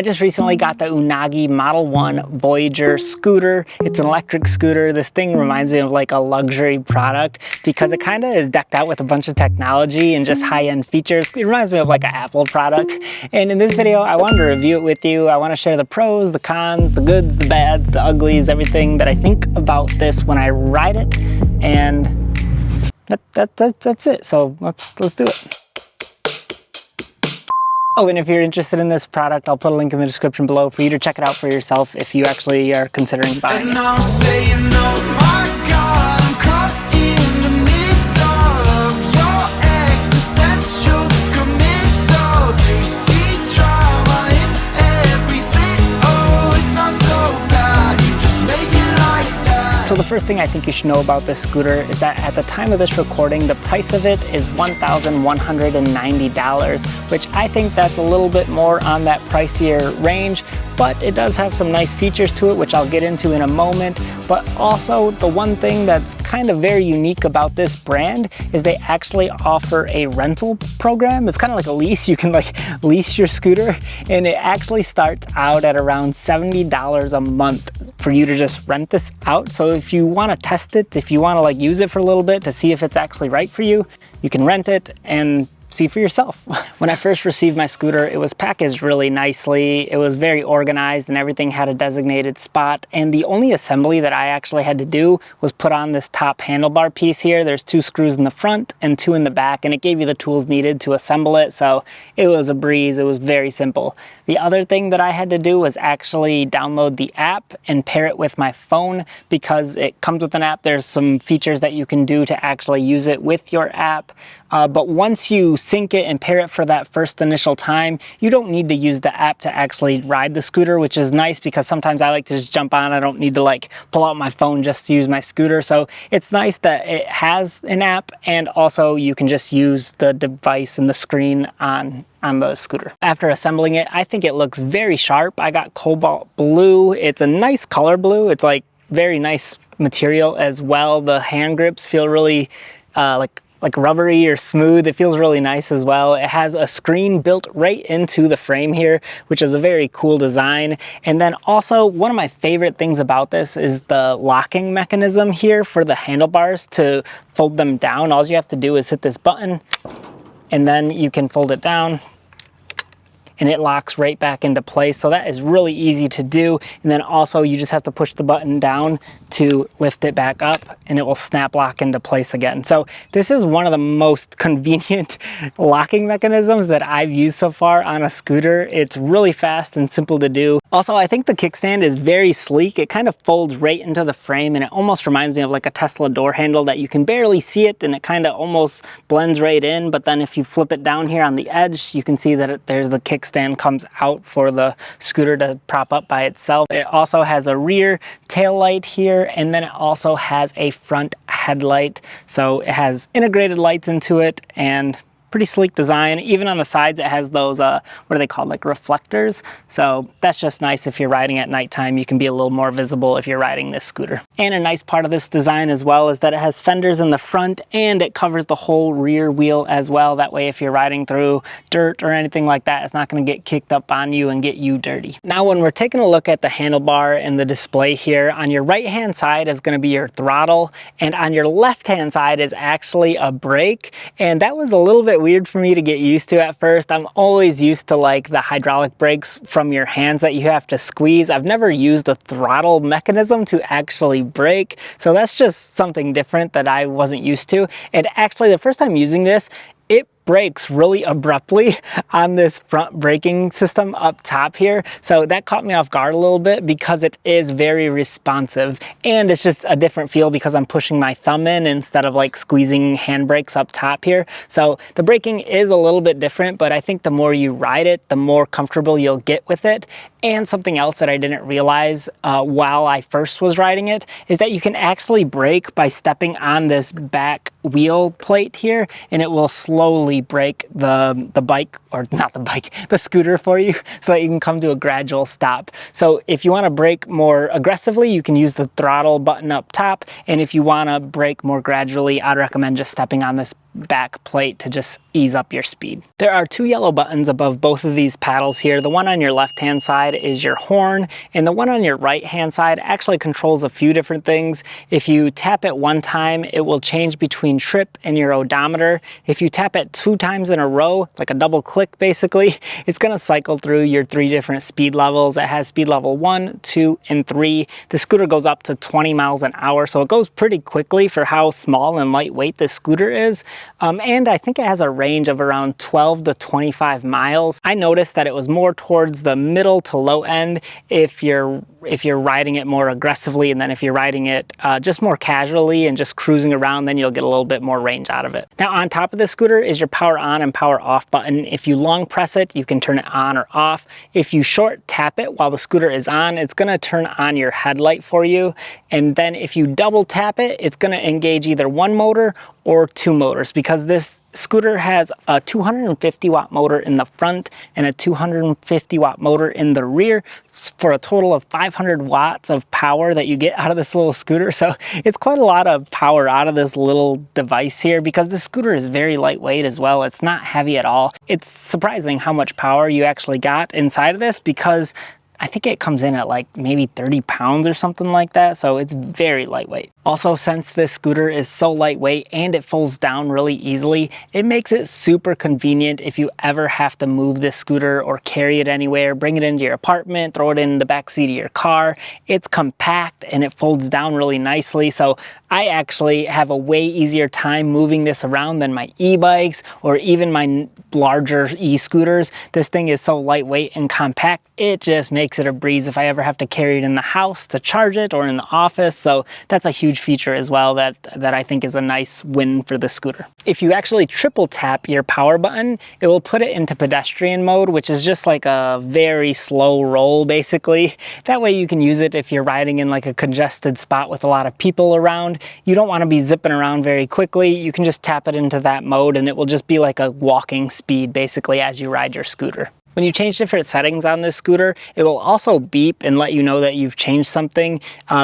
I just recently got the Unagi Model One Voyager scooter. It's an electric scooter. This thing reminds me of like a luxury product because it kind of is decked out with a bunch of technology and just high-end features. It reminds me of like an Apple product. And in this video, I wanted to review it with you. I want to share the pros, the cons, the goods, the bads, the uglies, everything that I think about this when I ride it. And that's it. So let's do it. Oh, and if you're interested in this product, I'll put a link in the description below for you to check it out for yourself if you actually are considering buying it. So the first thing I think you should know about this scooter is that at the time of this recording, the price of it is $1,190, which I think that's a little bit more on that pricier range, but it does have some nice features to it, which I'll get into in a moment. But also the one thing that's kind of very unique about this brand is they actually offer a rental program. It's kind of like a lease. You can like lease your scooter, and it actually starts out at around $70 a month for you to just rent this out. So if you want to test it, if you want to like use it for a little bit to see if it's actually right for you, you can rent it and see for yourself. When I first received my scooter, it was packaged really nicely. It was very organized and everything had a designated spot. And the only assembly that I actually had to do was put on this top handlebar piece here. There's 2 screws in the front and 2 in the back, and it gave you the tools needed to assemble it. So it was a breeze. It was very simple. The other thing that I had to do was actually download the app and pair it with my phone because it comes with an app. There's some features that you can do to actually use it with your app. But once you sync it and pair it for that first initial time, you don't need to use the app to actually ride the scooter, which is nice because sometimes I like to just jump on. I don't need to like pull out my phone just to use my scooter. So it's nice that it has an app, and also you can just use the device and the screen on the scooter. After assembling it, I think it looks very sharp. I got cobalt blue. It's a nice color blue. It's like very nice material as well. The hand grips feel really like rubbery or smooth. It feels really nice as well. It has a screen built right into the frame here, which is a very cool design. And then also one of my favorite things about this is the locking mechanism here for the handlebars to fold them down. All you have to do is hit this button and then you can fold it down and it locks right back into place. So that is really easy to do. And then also you just have to push the button down to lift it back up and it will snap lock into place again. So this is one of the most convenient locking mechanisms that I've used so far on a scooter. It's really fast and simple to do. Also, I think the kickstand is very sleek. It kind of folds right into the frame and it almost reminds me of like a Tesla door handle that you can barely see it and it kind of almost blends right in. But then if you flip it down here on the edge, you can see that there's the kickstand comes out for the scooter to prop up by itself. It also has a rear tail light here, and then it also has a front headlight. So it has integrated lights into it and pretty sleek design. Even on the sides, it has those, what are they called, like reflectors. So that's just nice if you're riding at nighttime. You can be a little more visible if you're riding this scooter. And a nice part of this design as well is that it has fenders in the front and it covers the whole rear wheel as well. That way, if you're riding through dirt or anything like that, it's not going to get kicked up on you and get you dirty. Now, when we're taking a look at the handlebar and the display here, on your right-hand side is going to be your throttle, and on your left-hand side is actually a brake. And that was a little bit weird for me to get used to at first. I'm always used to like the hydraulic brakes from your hands that you have to squeeze. I've never used a throttle mechanism to actually brake, so that's just something different that I wasn't used to. And actually, the first time using this, it brakes really abruptly on this front braking system up top here. So that caught me off guard a little bit because it is very responsive, and it's just a different feel because I'm pushing my thumb in instead of like squeezing handbrakes up top here. So the braking is a little bit different, but I think the more you ride it, the more comfortable you'll get with it. And something else that I didn't realize while I first was riding it is that you can actually brake by stepping on this back wheel plate here, and it will slowly brake the bike, or not the bike, the scooter for you, so that you can come to a gradual stop. So if you want to brake more aggressively, you can use the throttle button up top, and if you want to brake more gradually, I'd recommend just stepping on this back plate to just ease up your speed. There are two yellow buttons above both of these paddles here. The one on your left hand side is your horn, and the one on your right hand side actually controls a few different things. If you tap it one time, it will change between trip and your odometer. If you tap it 2 times in a row, like a double click basically, it's going to cycle through your 3 different speed levels. It has speed level 1, 2, and 3. The scooter goes up to 20 miles an hour, so it goes pretty quickly for how small and lightweight this scooter is. And I think it has a range of around 12 to 25 miles. I noticed that it was more towards the middle to low end if you're riding it more aggressively, and then if you're riding it just more casually and just cruising around, then you'll get a little bit more range out of it. Now on top of the scooter is your power on and power off button. If you long press it, you can turn it on or off. If you short tap it while the scooter is on, it's going to turn on your headlight for you. And then if you double tap it, it's going to engage either 1 motor or 2 motors, because this scooter has a 250 watt motor in the front and a 250 watt motor in the rear for a total of 500 watts of power that you get out of this little scooter. So it's quite a lot of power out of this little device here, because the scooter is very lightweight as well. It's not heavy at all. It's surprising how much power you actually got inside of this, because I think it comes in at like maybe 30 pounds or something like that, so it's very lightweight. Also, since this scooter is so lightweight and it folds down really easily, it makes it super convenient if you ever have to move this scooter or carry it anywhere, bring it into your apartment, throw it in the back seat of your car. It's compact and it folds down really nicely, so I actually have a way easier time moving this around than my e-bikes or even my larger e-scooters. This thing is so lightweight and compact, it just makes it a breeze if I ever have to carry it in the house to charge it or in the office. So that's a huge feature as well that I think is a nice win for the scooter. If you actually triple tap your power button, it will put it into pedestrian mode, which is just like a very slow roll basically. That way you can use it if you're riding in like a congested spot with a lot of people around. You don't want to be zipping around very quickly. You can just tap it into that mode and it will just be like a walking speed basically as you ride your scooter. When you change different settings on this scooter, it will also beep and let you know that you've changed something.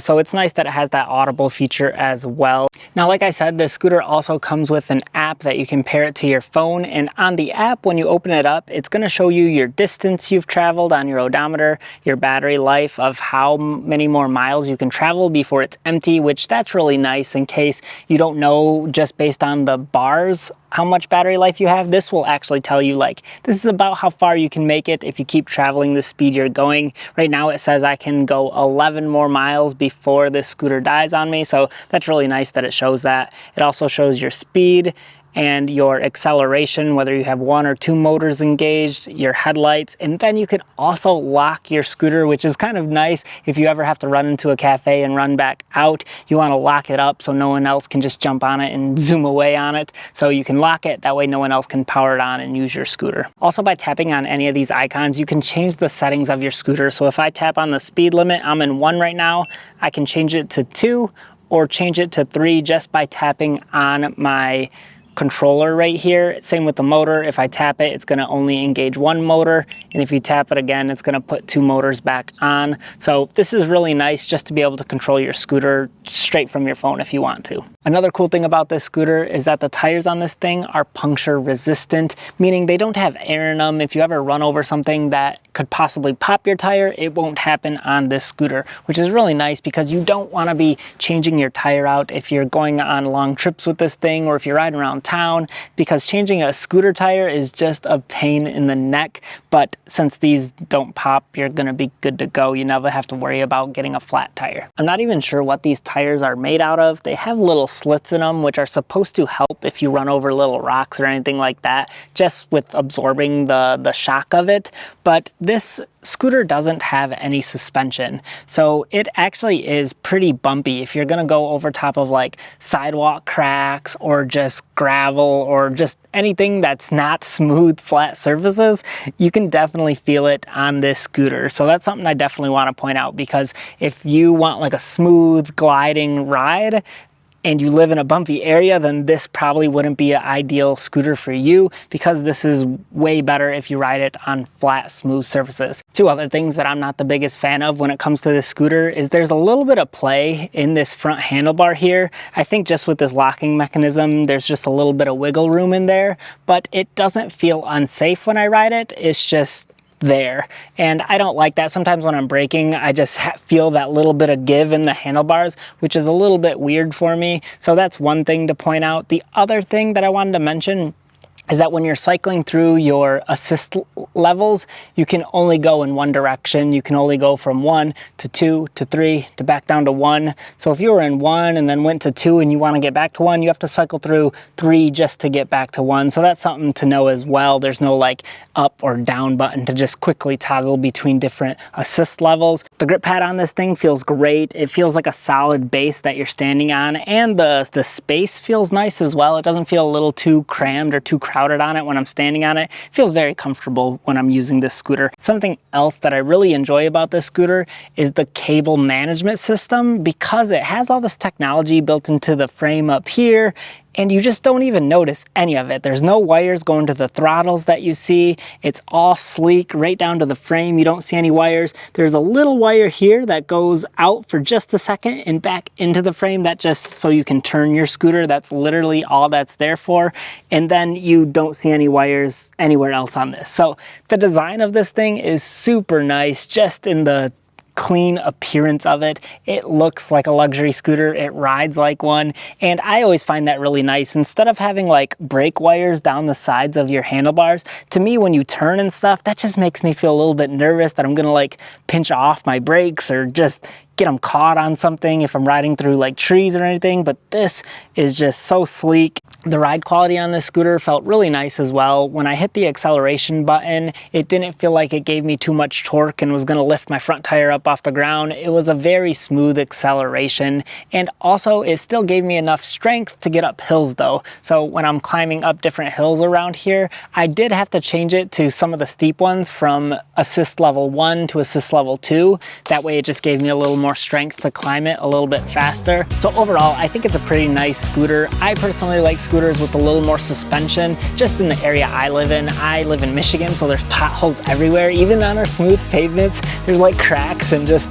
So it's nice that it has that audible feature as well. Now, like I said, this scooter also comes with an app that you can pair it to your phone. And on the app, when you open it up, it's going to show you your distance you've traveled on your odometer, your battery life of how many more miles you can travel before it's empty, which that's really nice in case you don't know just based on the bars how much battery life you have. This will actually tell you like, this is about how far you can make it if you keep traveling the speed you're going. Right now it says I can go 11 more miles before this scooter dies on me, so that's really nice that it shows that. It also shows your speed and your acceleration, whether you have 1 or 2 motors engaged, your headlights, and then you can also lock your scooter, which is kind of nice if you ever have to run into a cafe and run back out. You want to lock it up so no one else can just jump on it and zoom away on it. So you can lock it, that way no one else can power it on and use your scooter. Also, by tapping on any of these icons, you can change the settings of your scooter. So if I tap on the speed limit, I'm in 1 right now, I can change it to 2 or change it to 3 just by tapping on my controller right here. Same with the motor. If I tap it, it's going to only engage 1 motor, and if you tap it again, it's going to put 2 motors back on. So this is really nice just to be able to control your scooter straight from your phone if you want to. Another cool thing about this scooter is that the tires on this thing are puncture resistant, meaning they don't have air in them. If you ever run over something that could possibly pop your tire, it won't happen on this scooter, which is really nice because you don't want to be changing your tire out if you're going on long trips with this thing or if you're riding around town, because changing a scooter tire is just a pain in the neck. But since these don't pop, you're gonna be good to go. You never have to worry about getting a flat tire. I'm not even sure what these tires are made out of. They have little slits in them, which are supposed to help if you run over little rocks or anything like that, just with absorbing the shock of it. But this scooter doesn't have any suspension, so it actually is pretty bumpy. If you're gonna go over top of like sidewalk cracks or just gravel or just anything that's not smooth flat surfaces, you can definitely feel it on this scooter. So that's something I definitely want to point out, because if you want like a smooth gliding ride, and you live in a bumpy area, then this probably wouldn't be an ideal scooter for you, because this is way better if you ride it on flat, smooth surfaces. Two other things that I'm not the biggest fan of when it comes to this scooter is there's a little bit of play in this front handlebar here. I think just with this locking mechanism, there's just a little bit of wiggle room in there, but it doesn't feel unsafe when I ride it. It's just there, and I don't like that. Sometimes when I'm braking, I just feel that little bit of give in the handlebars, which is a little bit weird for me. So that's one thing to point out. The other thing that I wanted to mention is that when you're cycling through your assist levels, you can only go in one direction. You can only go from 1 to 2 to 3 to back down to 1. So if you were in 1 and then went to 2 and you want to get back to 1, you have to cycle through 3 just to get back to 1. So that's something to know as well. There's no like up or down button to just quickly toggle between different assist levels. The grip pad on this thing feels great. It feels like a solid base that you're standing on, and the space feels nice as well. It doesn't feel a little too crammed or too crowded on it when I'm standing on it. It feels very comfortable when I'm using this scooter. Something else that I really enjoy about this scooter is the cable management system, because it has all this technology built into the frame up here, and you just don't even notice any of it. There's no wires going to the throttles that you see. It's all sleek right down to the frame. You don't see any wires. There's a little wire here that goes out for just a second and back into the frame. That just so you can turn your scooter. That's literally all that's there for. And then you don't see any wires anywhere else on this. So the design of this thing is super nice, just in the clean appearance of it. It looks like a luxury scooter. It rides like one, and I always find that really nice. Instead of having like brake wires down the sides of your handlebars, to me when you turn and stuff, that just makes me feel a little bit nervous that I'm gonna like pinch off my brakes or just get them caught on something if I'm riding through like trees or anything. But this is just so sleek. The ride quality on this scooter felt really nice as well. When I hit the acceleration button, it didn't feel like it gave me too much torque and was going to lift my front tire up off the ground. It was a very smooth acceleration, and also it still gave me enough strength to get up hills though. So when I'm climbing up different hills around here, I did have to change it to some of the steep ones from assist level 1 to assist level 2. That way it just gave me a little more strength to climb it a little bit faster. So overall, I think it's a pretty nice scooter. I personally like scooters with a little more suspension, just in the area I live in. I live in Michigan, so there's potholes everywhere. Even on our smooth pavements, there's like cracks, and just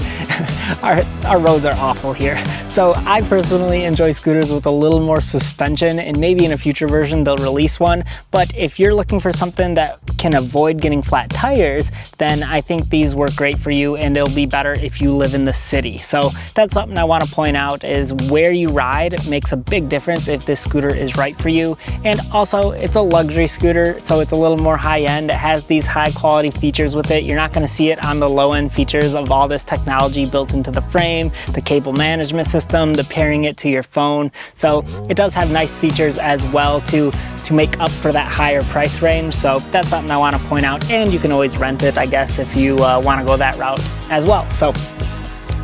our roads are awful here. So I personally enjoy scooters with a little more suspension, and maybe in a future version they'll release one. But if you're looking for something that can avoid getting flat tires, then I think these work great for you, and it'll be better if you live in the city. So that's something I want to point out, is where you ride makes a big difference if this scooter is right for you. And also, it's a luxury scooter, so it's a little more high-end. It has these high quality features with it. You're not going to see it on the low-end features of all this technology built into the frame, the cable management system, the pairing it to your phone. So it does have nice features as well to make up for that higher price range. So that's something I want to point out, and you can always rent it, I guess, if you want to go that route as well. So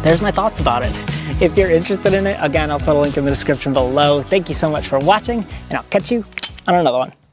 there's my thoughts about it. If you're interested in it, again, I'll put a link in the description below. Thank you so much for watching, and I'll catch you on another one.